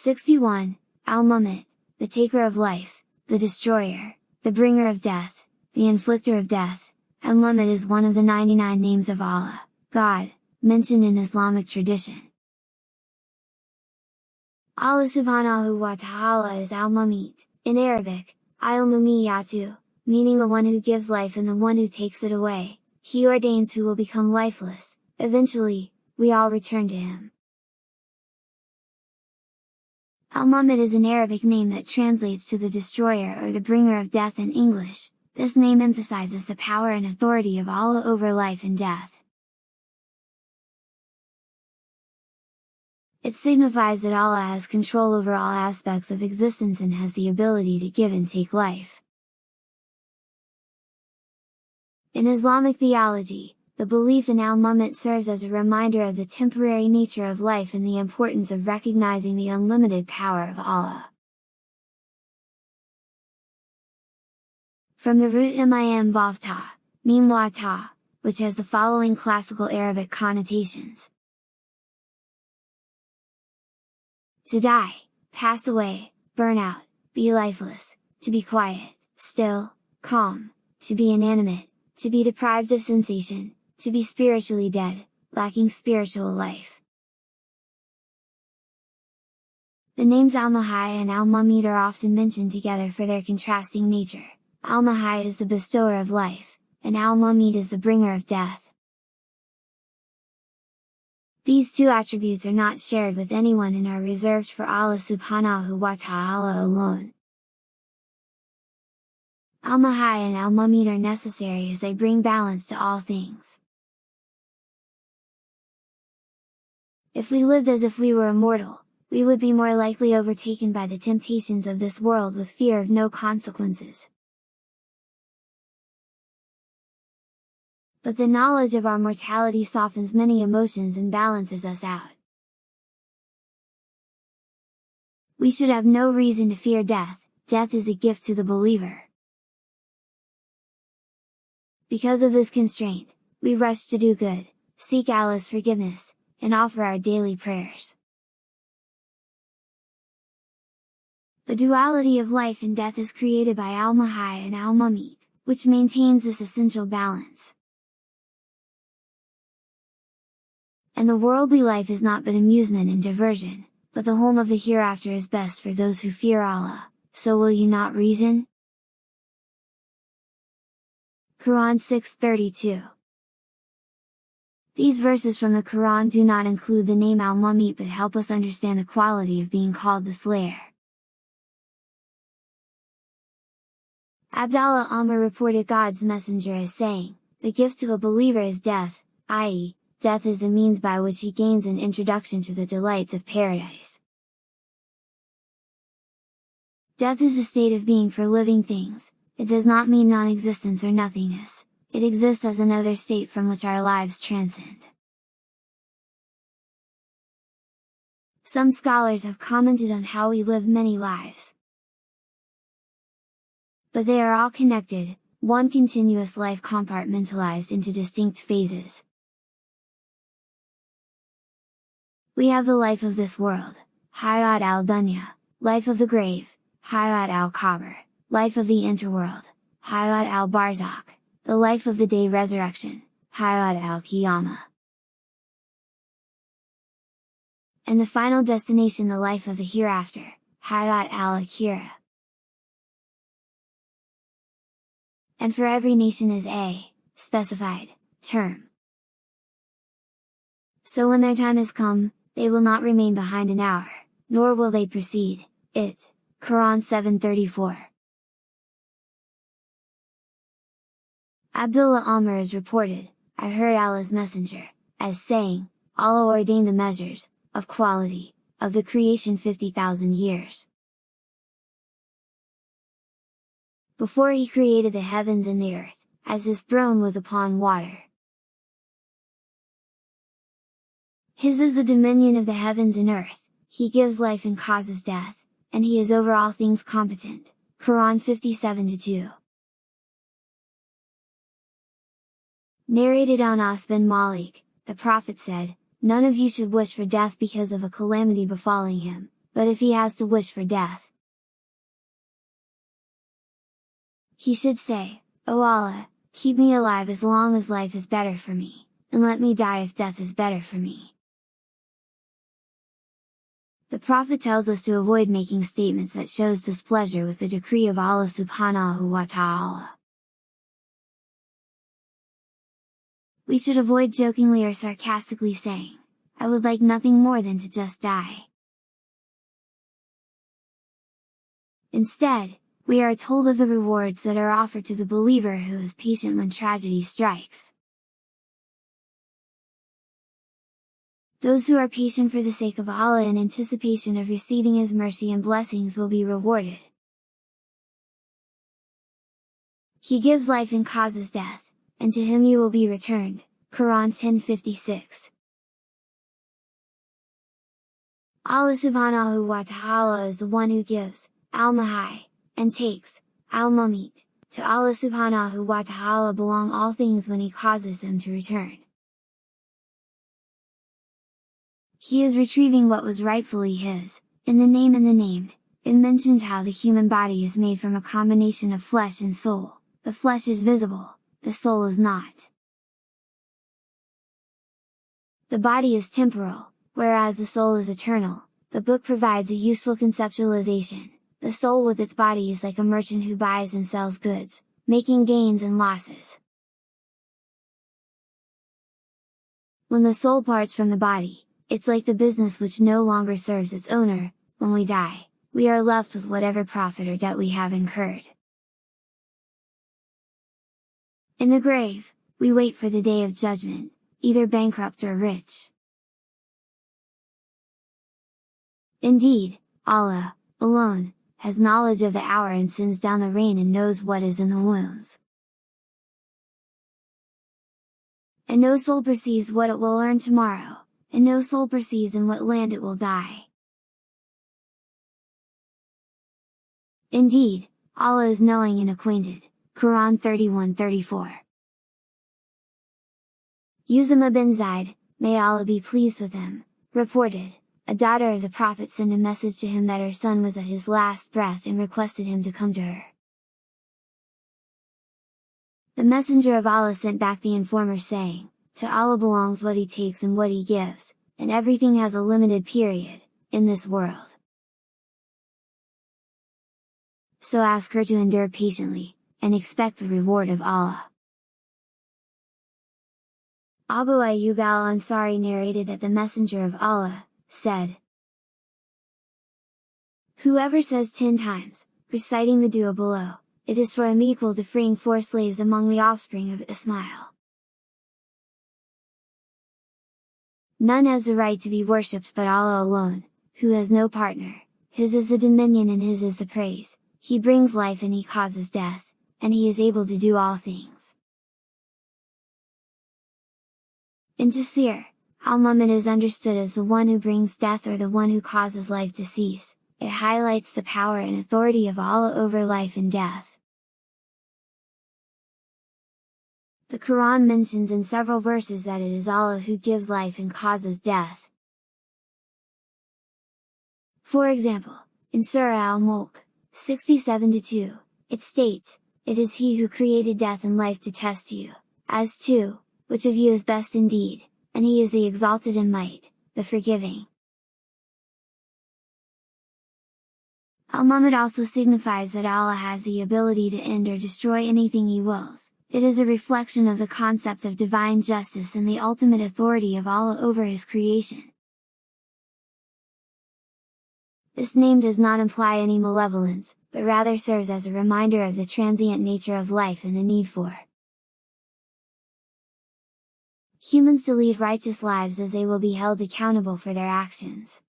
61. Al-Mumit, the taker of life, the destroyer, the bringer of death, the inflictor of death. Al-Mumit is one of the 99 names of Allah, God, mentioned in Islamic tradition. Allah subhanahu wa ta'ala is Al-Mumit, in Arabic, Al-Mumiyatu, meaning the one who gives life and the one who takes it away. He ordains who will become lifeless, eventually, we all return to him. Al-Mumit is an Arabic name that translates to the destroyer or the bringer of death in English. This name emphasizes the power and authority of Allah over life and death. It signifies that Allah has control over all aspects of existence and has the ability to give and take life. In Islamic theology, the belief in Al-Mumit serves as a reminder of the temporary nature of life and the importance of recognizing the unlimited power of Allah. From the root mim vav ta, mim wa ta, which has the following classical Arabic connotations. To die, pass away, burn out, be lifeless, to be quiet, still, calm, to be inanimate, to be deprived of sensation, to be spiritually dead, lacking spiritual life. The names Al-Muhayy and Al-Mumit are often mentioned together for their contrasting nature. Al-Muhayy is the bestower of life, and Al-Mumit is the bringer of death. These two attributes are not shared with anyone and are reserved for Allah subhanahu wa ta'ala alone. Al-Muhayy and Al-Mumit are necessary as they bring balance to all things. If we lived as if we were immortal, we would be more likely overtaken by the temptations of this world with fear of no consequences. But the knowledge of our mortality softens many emotions and balances us out. We should have no reason to fear death. Death is a gift to the believer. Because of this constraint, we rush to do good, seek Allah's forgiveness, and offer our daily prayers. The duality of life and death is created by Al-Muhayy and Al-Mumit, which maintains this essential balance. And the worldly life is not but amusement and diversion, but the home of the hereafter is best for those who fear Allah, so will you not reason? Quran 6:32. These verses from the Quran do not include the name Al-Mumit but help us understand the quality of being called the Slayer. Abdallah Amr reported God's messenger as saying, "The gift to a believer is death," i.e., death is the means by which he gains an introduction to the delights of paradise. Death is a state of being for living things. It does not mean non-existence or nothingness. It exists as another state from which our lives transcend. Some scholars have commented on how we live many lives. But they are all connected, one continuous life compartmentalized into distinct phases. We have the life of this world, Hayat al-Dunya, life of the grave, Hayat al-Qabr, life of the interworld, Hayat al-Barzakh, the life of the day resurrection, Hayat al-Qiyamah. And the final destination, the life of the hereafter, Hayat al-Akhirah. And for every nation is a specified term. So when their time has come, they will not remain behind an hour, nor will they precede it. Quran 7:34. Abdullah Amr is reported, "I heard Allah's messenger, as saying, Allah ordained the measures, of quality, of the creation 50,000 years. Before he created the heavens and the earth, as his throne was upon water. His is the dominion of the heavens and earth, he gives life and causes death, and he is over all things competent." Quran 57-2. Narrated on Anas bin Malik, the Prophet said, "None of you should wish for death because of a calamity befalling him, but if he has to wish for death, he should say, "O Allah, keep me alive as long as life is better for me, and let me die if death is better for me." The Prophet tells us to avoid making statements that shows displeasure with the decree of Allah subhanahu wa ta'ala. We should avoid jokingly or sarcastically saying, "I would like nothing more than to just die." Instead, we are told of the rewards that are offered to the believer who is patient when tragedy strikes. Those who are patient for the sake of Allah in anticipation of receiving His mercy and blessings will be rewarded. He gives life and causes death, and to Him you will be returned. Quran 10:56. Allah subhanahu wa ta'ala is the one who gives, al-Mahai, and takes, al-Mumit. To Allah subhanahu wa ta'ala belong all things when He causes them to return. He is retrieving what was rightfully His. In the name and the named, it mentions how the human body is made from a combination of flesh and soul. The flesh is visible, the soul is not. The body is temporal, whereas the soul is eternal. The book provides a useful conceptualization. The soul with its body is like a merchant who buys and sells goods, making gains and losses. When the soul parts from the body, it's like the business which no longer serves its owner. When we die, we are left with whatever profit or debt we have incurred. In the grave, we wait for the day of judgment, either bankrupt or rich. Indeed, Allah, alone, has knowledge of the hour and sends down the rain and knows what is in the wombs. And no soul perceives what it will earn tomorrow, and no soul perceives in what land it will die. Indeed, Allah is knowing and acquainted. Quran 31:34. Usama bin Zaid, may Allah be pleased with him, reported, a daughter of the Prophet sent a message to him that her son was at his last breath and requested him to come to her. The messenger of Allah sent back the informer saying, "To Allah belongs what He takes and what He gives, and everything has a limited period, in this world. So ask her to endure patiently, and expect the reward of Allah." Abu Ayyub al-Ansari narrated that the Messenger of Allah said, "Whoever says 10 times, reciting the dua below, it is for him equal to freeing 4 slaves among the offspring of Ismail." None has the right to be worshipped but Allah alone, who has no partner. His is the dominion and His is the praise. He brings life and He causes death, and He is able to do all things. In Tafsir, Al-Mumit is understood as the one who brings death or the one who causes life to cease. It highlights the power and authority of Allah over life and death. The Quran mentions in several verses that it is Allah who gives life and causes death. For example, in Surah Al-Mulk, 67-2, it states, "It is He who created death and life to test you, as to, which of you is best indeed, and He is the exalted in might, the forgiving." Al-Mumit also signifies that Allah has the ability to end or destroy anything He wills. It is a reflection of the concept of divine justice and the ultimate authority of Allah over His creation. This name does not imply any malevolence, but rather serves as a reminder of the transient nature of life and the need for humans to lead righteous lives as they will be held accountable for their actions.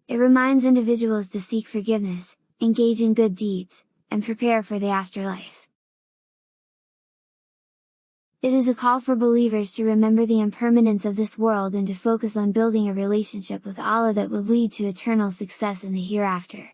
It reminds individuals to seek forgiveness, engage in good deeds, and prepare for the afterlife. It is a call for believers to remember the impermanence of this world and to focus on building a relationship with Allah that would lead to eternal success in the hereafter.